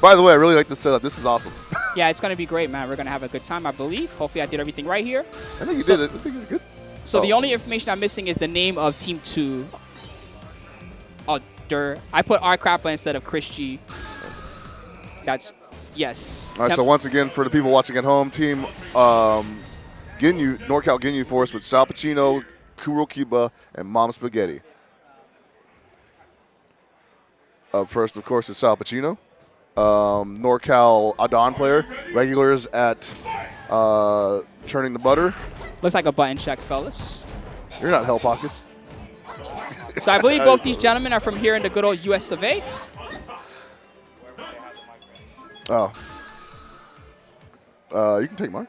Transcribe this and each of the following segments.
By the way, I really like this setup. This is awesome. Yeah, it's going to be great, man. We're going to have a good time, I believe. Hopefully I did everything right here. I think you did it. I think you did good. So the only information I'm missing is the name of Team 2. Oh, I put R Krappa instead of ChrisG. That's, yes. All right, so once again, for the people watching at home, Team Ginyu, NorCal Ginyu Force with Sal Pacino, Kurokiba, and Mom Spaghetti. Up first, of course, is Sal Pacino. NorCal Adon player. Regulars at Churning the Butter. Looks like a button check, fellas. You're not Hell Pockets. So I believe both these gentlemen are from here in the good old US of A. Oh. You can take mine.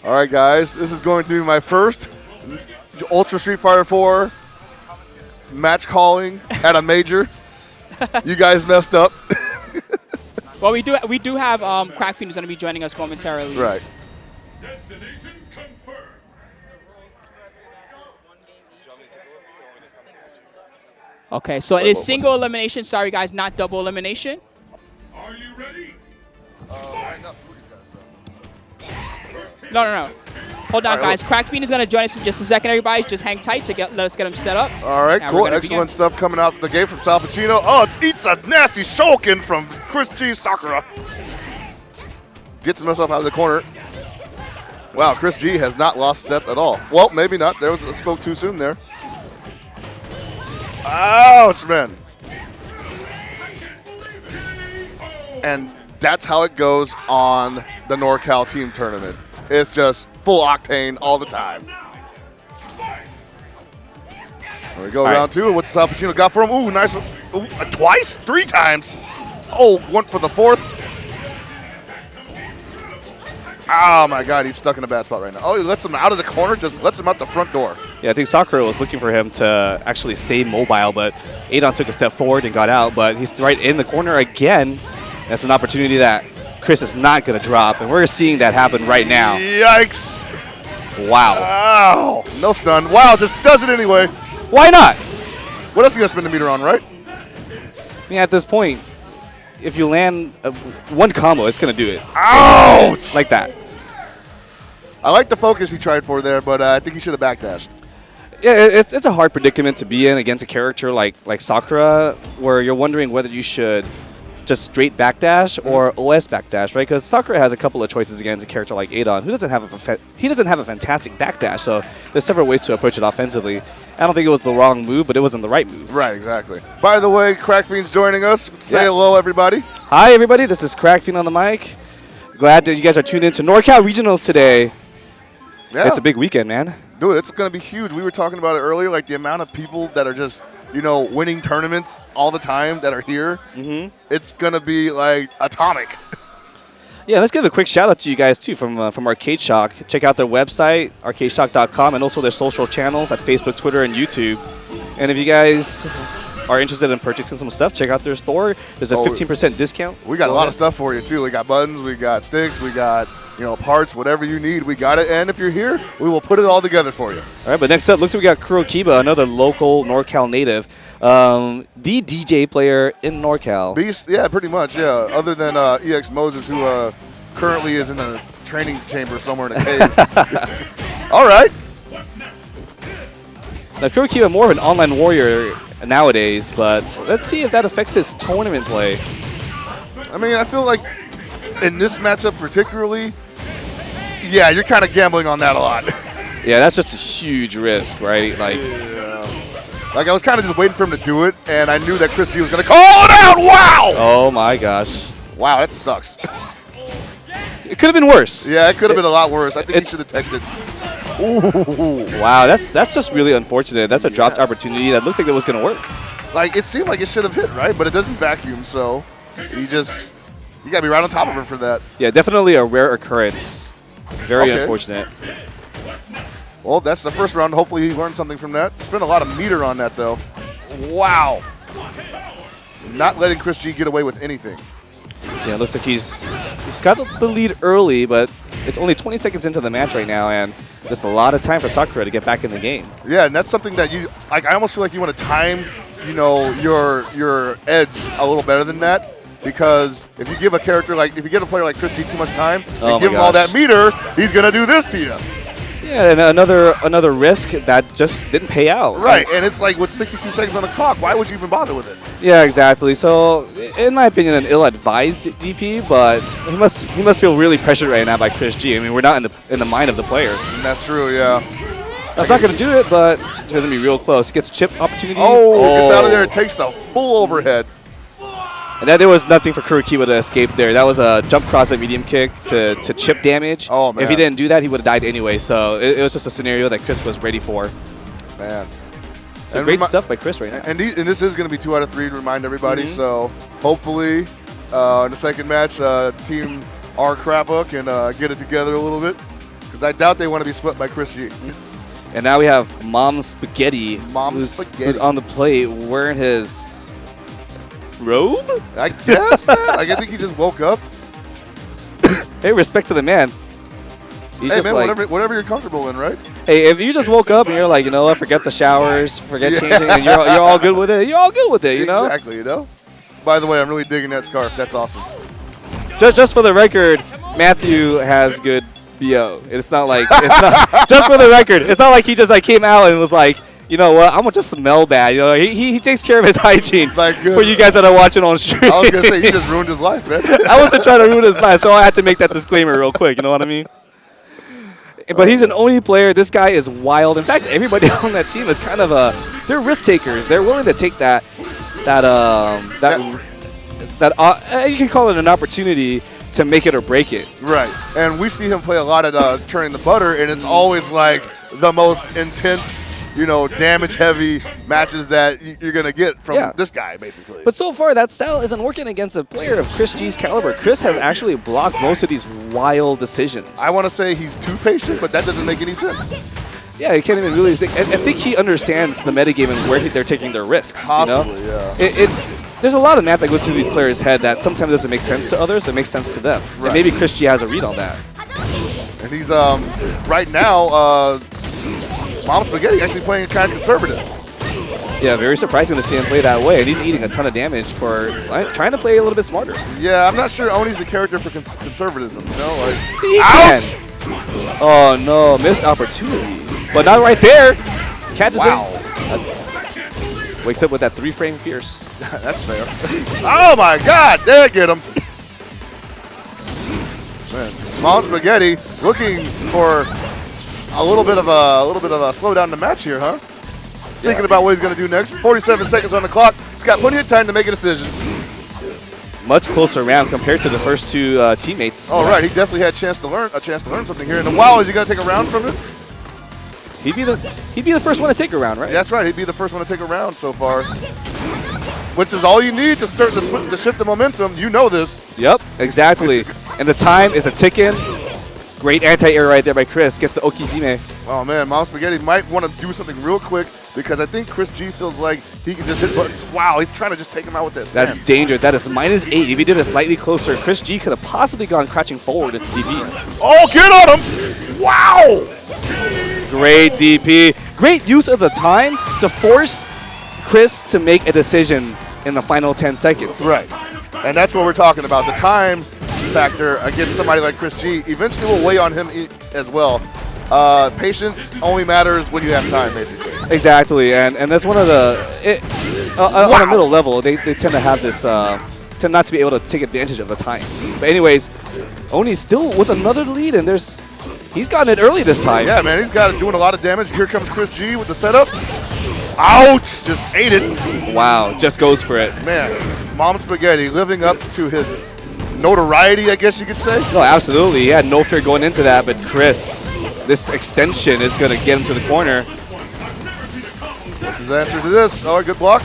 All right, guys. This is going to be my first Ultra Street Fighter 4 match calling at a major. You guys messed up. Well, we do have Crack Fiend who's going to be joining us momentarily. Right. Okay, so it is single elimination. Sorry, guys, not double elimination. Are you ready? No. Hold on, guys. Crack Fiend is going to join us in just a second, everybody. Just hang tight to let us get him set up. All right, cool. Excellent stuff coming out the gate from Sal Pacino. Oh, eats a nasty shuriken from ChrisG Sakura. Gets himself out of the corner. Wow, ChrisG has not lost step at all. Well, maybe not. I spoke too soon there. Ouch, man. And that's how it goes on the NorCal team tournament. It's just full octane all the time. There we go, round two. What's Sal Pacino got for him? Ooh, nice. Ooh, twice? 3 times. Oh, one for the 4th. Oh, my God. He's stuck in a bad spot right now. Oh, he lets him out of the corner, just lets him out the front door. Yeah, I think Sakura was looking for him to actually stay mobile, but Adon took a step forward and got out. But he's right in the corner again. That's an opportunity that Chris is not going to drop, and we're seeing that happen right now. Yikes. Wow. Ow. No stun. Wow, just does it anyway. Why not? What else are you going to spend the meter on, right? I mean, at this point, if you land one combo, it's going to do it. Ouch! Like that. I like the focus he tried for there, but I think he should have backdashed. Yeah, it's a hard predicament to be in against a character like Sakura, where you're wondering whether you should just straight backdash or OS backdash, right? Because Sakura has a couple of choices against a character like Adon, who doesn't have a fantastic backdash. So there's several ways to approach it offensively. I don't think it was the wrong move, but it wasn't the right move. Right, exactly. By the way, Crack Fiend's joining us. Say hello, everybody. Hi, everybody. This is Crack Fiend on the mic. Glad that you guys are tuned in to NorCal Regionals today. Yeah. It's a big weekend, man. Dude, it's going to be huge. We were talking about it earlier, like the amount of people that are just, you know, winning tournaments all the time that are here. It's going to be, like, atomic. Yeah, let's give a quick shout-out to you guys, too, from Arcade Shock. Check out their website, arcadeshock.com, and also their social channels at Facebook, Twitter, and YouTube. And if you guys are interested in purchasing some stuff, check out their store. There's a 15% discount. We got a lot of stuff for you, too. We got buttons, we got sticks, we got, you know, parts, whatever you need, we got it. And if you're here, we will put it all together for you. All right, but next up, looks like we got Kurokiba, another local NorCal native. The Dee Jay player in NorCal. Beast, yeah, pretty much, yeah. Other than EX Moses, who currently is in a training chamber somewhere in a cave. All right. Now, Kurokiba more of an online warrior nowadays, but let's see if that affects his tournament play. I mean, I feel like in this matchup particularly, yeah, you're kind of gambling on that a lot. Yeah, that's just a huge risk, right? Like, like I was kind of just waiting for him to do it, and I knew that ChrisG was going to call it out. Wow! Oh, my gosh. Wow, that sucks. It could have been worse. Yeah, it could have been a lot worse. I think he should have teched it. Ooh. Wow, that's just really unfortunate. That's a dropped opportunity that looked like it was going to work. Like, it seemed like it should have hit, right? But it doesn't vacuum, so you got to be right on top of him for that. Yeah, definitely a rare occurrence. Very unfortunate. Well, that's the first round. Hopefully he learned something from that. Spent a lot of meter on that, though. Wow. Not letting ChrisG get away with anything. Yeah, it looks like he's got the lead early, but it's only 20 seconds into the match right now, and just a lot of time for Sakura to get back in the game. Yeah, and that's something that you like. I almost feel like you want to time, your edge a little better than that. Because if you give a character if you give a player like ChrisG too much time and give him all that meter, he's gonna do this to you. Yeah, and another risk that just didn't pay out. Right, and it's like with 62 seconds on the clock, why would you even bother with it? Yeah, exactly. So, in my opinion, an ill-advised DP, but he must feel really pressured right now by ChrisG. I mean, we're not in the mind of the player. That's true, yeah. That's not gonna do it, but it's gonna be real close. Gets chip opportunity. Gets out of there. It takes a full overhead. And then there was nothing for Kurokiba to escape there. That was a jump cross at medium kick to chip damage. Oh, man. If he didn't do that, he would have died anyway. So it was just a scenario that Chris was ready for. Man. So great stuff by Chris right now. And this is going to be 2 out of 3 to remind everybody. So hopefully in the second match, Team R Krappa can get it together a little bit. Because I doubt they want to be swept by ChrisG. And now we have Mom Spaghetti, who's on the plate wearing his robe? I guess, man. I think he just woke up. Hey, respect to the man. He's hey, just man, like, whatever you're comfortable in, right? Hey, if you just woke up and you're like, what, forget the showers, forget changing, and you're all good with it, you're all good with it, you know? Exactly, By the way, I'm really digging that scarf. That's awesome. Just for the record, Matthew has good BO. It's not just for the record, it's not like he just came out and was like, you know what? I'm gonna just smell bad. He takes care of his hygiene. For you guys that are watching on stream. I was gonna say he just ruined his life, man. I wasn't trying to ruin his life, so I had to make that disclaimer real quick. You know what I mean? But he's an Oni player. This guy is wild. In fact, everybody on that team is kind of they're risk takers. They're willing to take that you can call it an opportunity to make it or break it. Right. And we see him play a lot at Turning the Butter, and it's always like the most intense, damage-heavy matches that you're going to get from this guy, basically. But so far, that style isn't working against a player of ChrisG's caliber. Chris has actually blocked most of these wild decisions. I want to say he's too patient, but that doesn't make any sense. Yeah, he can't even really think. I think he understands the metagame and where they're taking their risks. Possibly, yeah. There's a lot of math that goes through these players' head that sometimes doesn't make sense to others, but makes sense to them. Right. And maybe ChrisG has a read on that. And he's, right now, Mom Spaghetti actually playing kind of conservative. Yeah, very surprising to see him play that way. And he's eating a ton of damage for trying to play a little bit smarter. Yeah, I'm not sure Oni's the character for conservatism, Ouch! Oh, no. Missed opportunity. But not right there. Catches him. Wakes up with that 3-frame fierce. That's fair. Oh, my God. There, get him. Man, Mom Spaghetti looking for a little bit of a slowdown in the match here, huh? Thinking about what he's going to do next. 47 seconds on the clock. He's got plenty of time to make a decision. Much closer round compared to the first two teammates. Oh, right. He definitely had a chance to learn something here. And wow, is he going to take a round from it? He'd be the first one to take a round, right? That's right. He'd be the first one to take a round so far. Which is all you need to start to shift the momentum. You know this. Yep, exactly. And the time is a ticking. Great anti-air right there by Chris. Gets the Okizime. Oh, man. Mom Spaghetti might want to do something real quick because I think ChrisG feels like he can just hit buttons. Wow, he's trying to just take him out with this. That's dangerous. That is -8. If he did it slightly closer, ChrisG could have possibly gone crouching forward into DP. Oh, get on him! Wow! Great DP. Great use of the time to force Chris to make a decision in the final 10 seconds. Right. And that's what we're talking about. The time factor against somebody like ChrisG eventually will weigh on him as well. Patience only matters when you have time, basically. Exactly, and that's one of the on a middle level they tend to have this tend not to be able to take advantage of the time. But anyways, Oni's still with another lead, and he's gotten it early this time. Yeah, man, he's got it doing a lot of damage. Here comes ChrisG with the setup. Ouch! Just ate it. Wow, just goes for it. Man, Mom Spaghetti living up to his notoriety, I guess you could say. No, absolutely. He had no fear going into that, but Chris, this extension is going to get him to the corner. What's his answer to this? Oh, good block.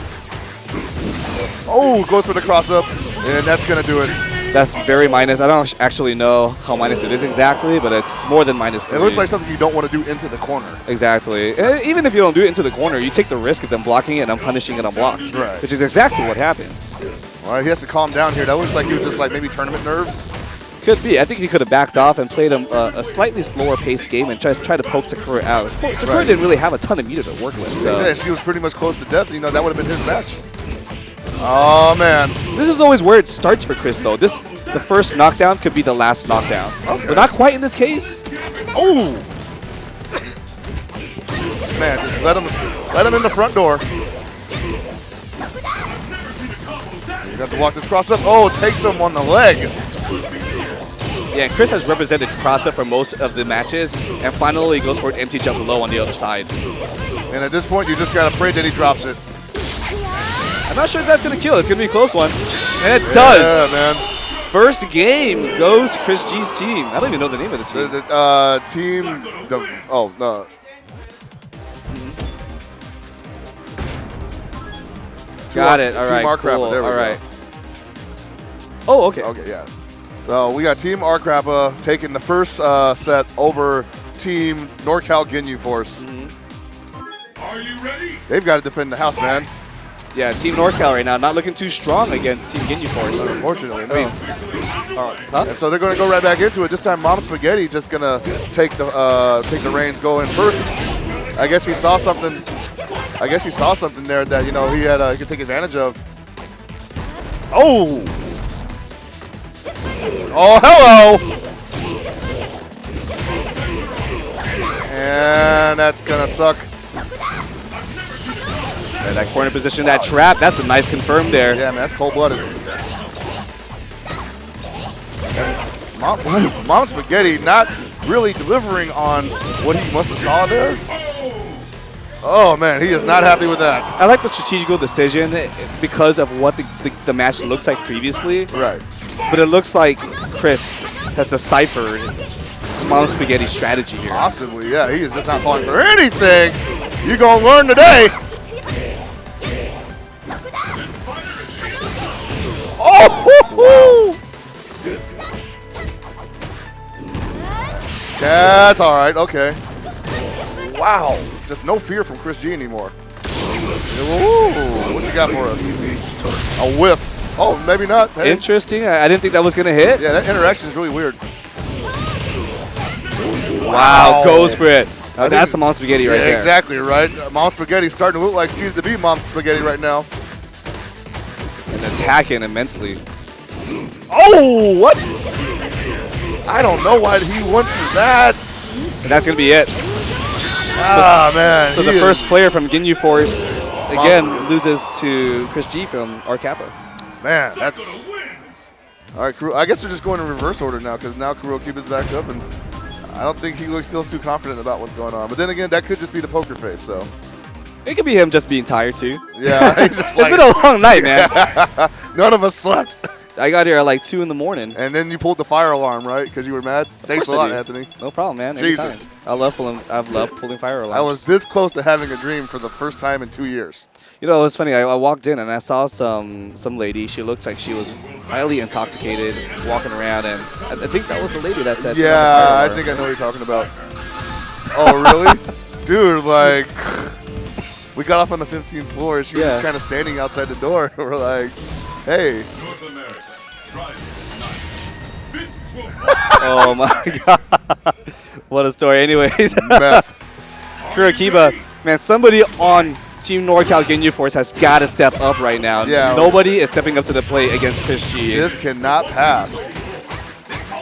Oh, goes for the cross-up, and that's going to do it. That's very minus. I don't actually know how minus it is exactly, but it's more than -3. It looks like something you don't want to do into the corner. Exactly. Even if you don't do it into the corner, you take the risk of them blocking it and punishing it unblocked. Right. Which is exactly what happened. All right, he has to calm down here. That looks like he was just maybe tournament nerves. Could be. I think he could have backed off and played a slightly slower paced game and tried to poke Sakura out. Sakura didn't really have a ton of meter to work with. So. Yeah, she was pretty much close to death. You know, that would have been his match. Oh, man. This is always where it starts for Chris, though. The first knockdown could be the last knockdown. Okay. But not quite in this case. Oh! Man, just let him in the front door. You have to walk this cross up. Oh, it takes him on the leg. Yeah, Chris has represented Krappa for most of the matches, and finally goes for an empty jump low on the other side. And at this point, you just gotta pray that he drops it. I'm not sure if that's gonna kill. It's gonna be a close one, and it does. Yeah, man. First game goes to ChrisG's team. I don't even know the name of the team. No. Got it. All right. Team Krappa. Cool. There we All go. right. Oh, okay. Okay, yeah. So we got Team Krappa taking the first set over Team NorCal Ginyu Force. Are you ready? They've got to defend the house, man. Yeah, Team NorCal right now not looking too strong against Team Ginyu Force. Unfortunately, no. Huh? And so they're going to go right back into it. This time, Mom Spaghetti just going to take the reins, go in first. I guess he saw something. There that he could take advantage of. Oh! Oh, hello! And that's gonna suck. Yeah, that corner position, that trap, that's a nice confirm there. Yeah, man, that's cold-blooded. Mom Spaghetti not really delivering on what he must have saw there. Oh, man, he is not happy with that. I like the strategical decision because of what the match looks like previously. Right. But it looks like Chris has deciphered Mom Spaghetti's strategy here. Possibly, yeah. He is just not falling for anything. You gonna learn today. Oh! That's all right. Okay. Wow. Just no fear from ChrisG anymore. Ooh, what you got for us? A whiff. Oh, maybe not. Hey. Interesting. I didn't think that was going to hit. Yeah, that interaction is really weird. Wow, goes for it. That's the Mom Spaghetti right there. Exactly, right? Mom Spaghetti's starting to look like seems to be Mom Spaghetti right now. And attacking immensely. Oh, what? I don't know why he went for that. And that's going to be it. Man. So the first player from Ginyu Force, again, loses to ChrisG from Krappa. Man, that's... All right, I guess they're just going in reverse order now because now Kurokiba's back up, and I don't think he feels too confident about what's going on. But then again, that could just be the poker face, so... It could be him just being tired, too. Yeah, he's just it's been a long night, man. None of us slept. I got here at like 2 in the morning. And then you pulled the fire alarm, right? Because you were mad? Thanks a lot, Anthony. No problem, man. Jesus. Anytime. I've loved pulling fire alarms. I was this close to having a dream for the first time in 2 years. You know, it was funny. I walked in and I saw some lady. She looks like she was highly intoxicated, walking around, and I think that was the lady that. Yeah, I think I know what you're talking about. Oh, really? Dude, like, we got off on the 15th floor, and she was just kind of standing outside the door. We're like, hey. Oh my god. What a story. Anyways. Meth. Kurokiba, man, somebody on Team NorCal Ginyu Force has got to step up right now. Yeah. Nobody is stepping up to the plate against ChrisG. This cannot pass.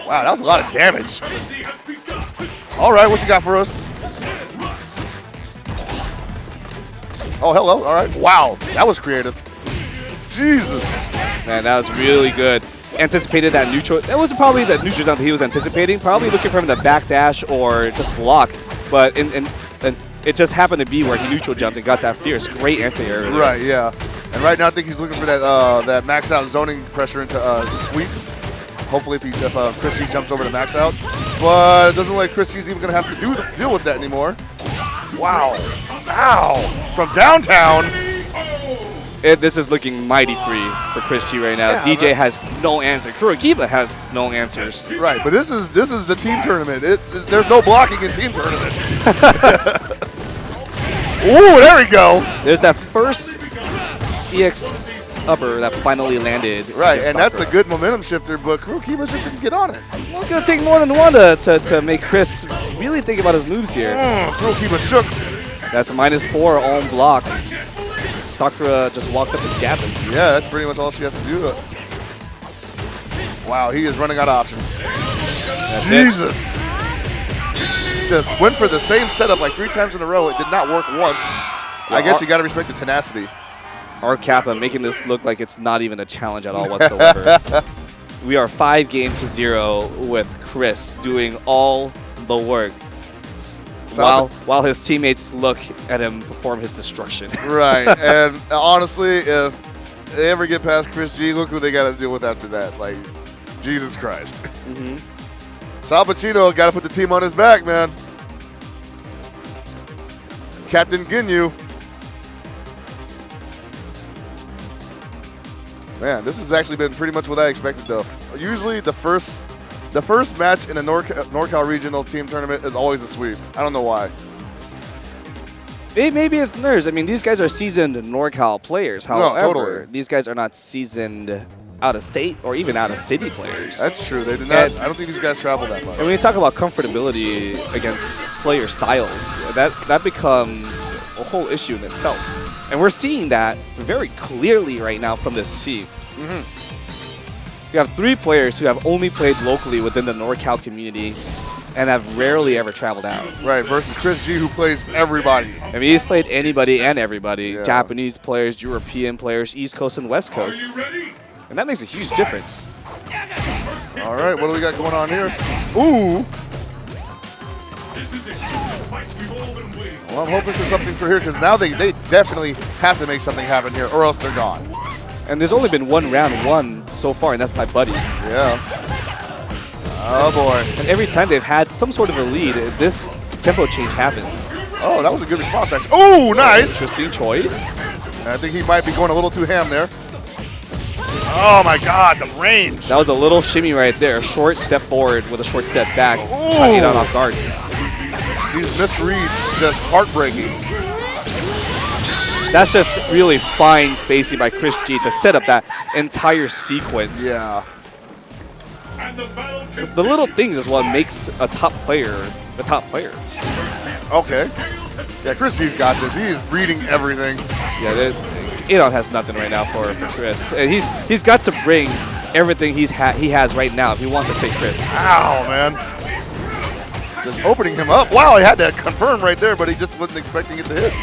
Wow, that was a lot of damage. All right, what you got for us? Oh, hello. All right. Wow, that was creative. Jesus. Man, that was really good. Anticipated that neutral. That was probably the neutral jump he was anticipating. Probably looking for him to backdash or just block. But it just happened to be where he neutral jumped and got that fierce. Great anti-air. Right, yeah. And right now I think he's looking for that that max out zoning pressure into sweep. Hopefully if ChrisG jumps over to max out. But it doesn't look like ChrisG's even going to have to deal with that anymore. Wow. Ow. From downtown. This is looking mighty free for ChrisG right now. Yeah, Dee Jay has no answer. Kurokiba has no answers. Right, but this is the team tournament. There's no blocking in team tournaments. Ooh, there we go. There's that first EX upper that finally landed. Right, against and that's a Sakura. good momentum shifter, but Kurokiba just didn't get on it. Well, it's going to take more than one to make Chris really think about his moves here. Kurokiba shook. That's -4 on block. Sakura just walked up and jabbed him. Yeah, that's pretty much all she has to do. Wow, he is running out of options. Jesus. Just went for the same setup like 3 times in a row. It did not work once. I guess you got to respect the tenacity. Our Kappa making this look like it's not even a challenge at all whatsoever. We are 5 games to 0 with Chris doing all the work while his teammates look at him perform his destruction. Right, and honestly, if they ever get past ChrisG, look who they got to deal with after that. Like, Jesus Christ. Sal Pacino got to put the team on his back, man. Captain Ginyu. Man, this has actually been pretty much what I expected, though. Usually, the first match in a NorCal Regionals team tournament is always a sweep. I don't know why. Maybe it's nerves. I mean, these guys are seasoned NorCal players. However, totally. these guys are not seasoned out-of-state or even out-of-city players. That's true. They did not. I don't think these guys travel that much. And when you talk about comfortability against player styles, that becomes a whole issue in itself. And we're seeing that very clearly right now from this team. You have 3 players who have only played locally within the NorCal community and have rarely ever traveled out. Right, versus ChrisG, who plays everybody. I mean, he's played anybody and everybody. Yeah. Japanese players, European players, East Coast and West Coast. Are you ready? And that makes a huge difference. All right, what do we got going on here? Ooh. This is it. The fight we've all been waiting for. Well, I'm hoping for something for here because now they definitely have to make something happen here or else they're gone. And there's only been one round won so far, and that's by Buddy. Yeah. Oh, boy. And every time they've had some sort of a lead, this tempo change happens. Oh, that was a good response, actually. Oh, nice. Interesting choice. I think he might be going a little too ham there. Oh, my God, the range. That was a little shimmy right there. A short step forward with a short step back. Caught Adon off guard. These misreads just heartbreaking. That's just really fine spacing by ChrisG to set up that entire sequence. Yeah. And the battle The little things is what makes a top player a top player. Okay. Yeah, ChrisG's got this. He is reading everything. Yeah, Adon has nothing right now for Chris. And he's got to bring everything he has right now if he wants to take Chris. Ow, man. Just opening him up. Wow, he had that confirm right there, but he just wasn't expecting it to hit.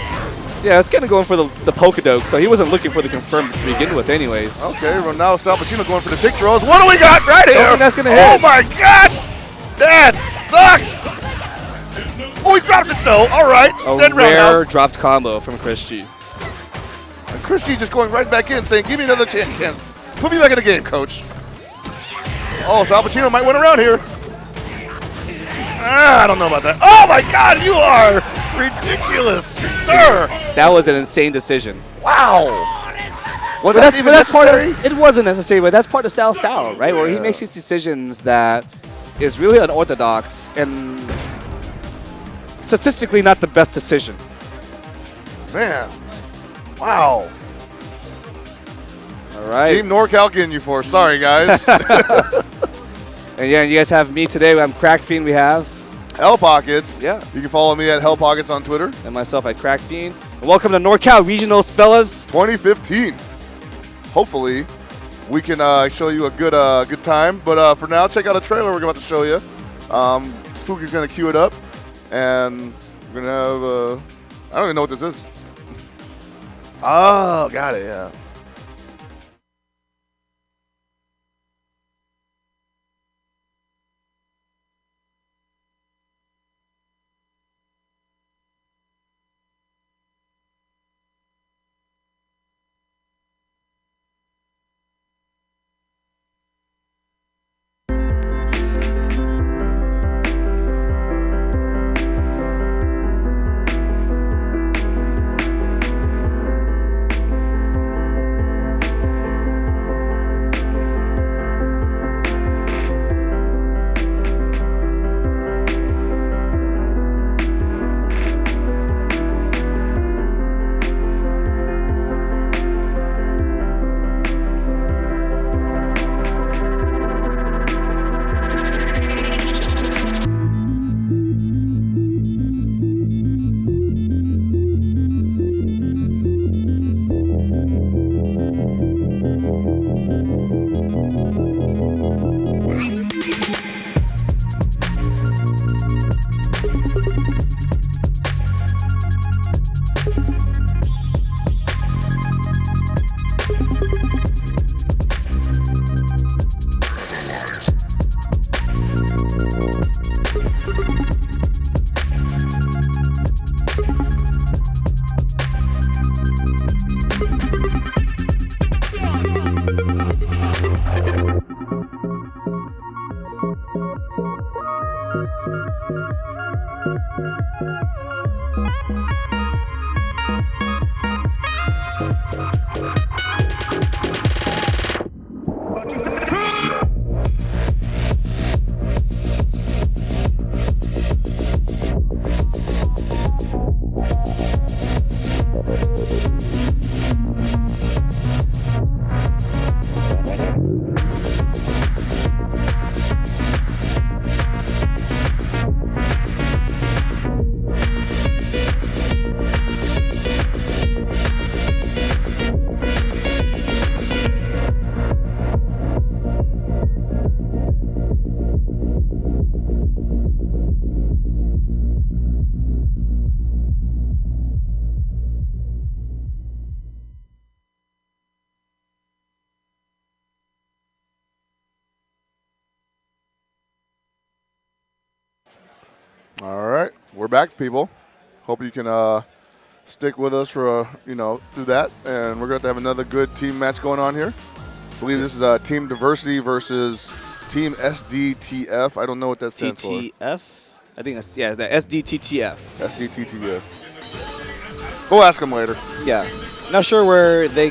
Yeah, it's kind of going for the poke-a-doke, so he wasn't looking for the confirm to begin with anyways. Okay, well now Sal Pacino going for the dick throws. What do we got right here? think that's gonna hit. Oh my God! That sucks! Oh, he drops it though. All right, A dead rare roundhouse. dropped combo from ChrisG. And ChrisG just going right back in, saying, "Give me another chance. Put me back in the game, coach." Oh, Sal Pacino might win around here. I don't know about that. Oh my God, you are ridiculous, sir! That was an insane decision. Wow. Was But that that's, even but that's part necessary? of, it wasn't necessary, but that's part of Sal's style, right? Where he Yeah. makes these decisions that is really unorthodox and statistically not the best decision. Man, wow. All right. Team NorCal Ginyu for. Sorry, guys. And yeah, you guys have me today. I'm Crack Fiend. We have Hell Pockets. Yeah. You can follow me at Hell Pockets on Twitter. and myself at Crack Fiend. And welcome to NorCal Regionals, fellas. 2015. Hopefully, we can show you a good time. But for now, check out a trailer we're about to show you. Spooky's gonna cue it up, and we're gonna have. I don't even know what this is. Oh, got it. Yeah. All right, we're back, people. Hope you can stick with us for through that, and we're going to have another good team match going on here. I believe this is Team Diversity versus Team SDTF. I don't know what that stands for. TTF? I think that's, yeah, the SDTTF. SDTTF. We'll ask them later. Yeah. Not sure where they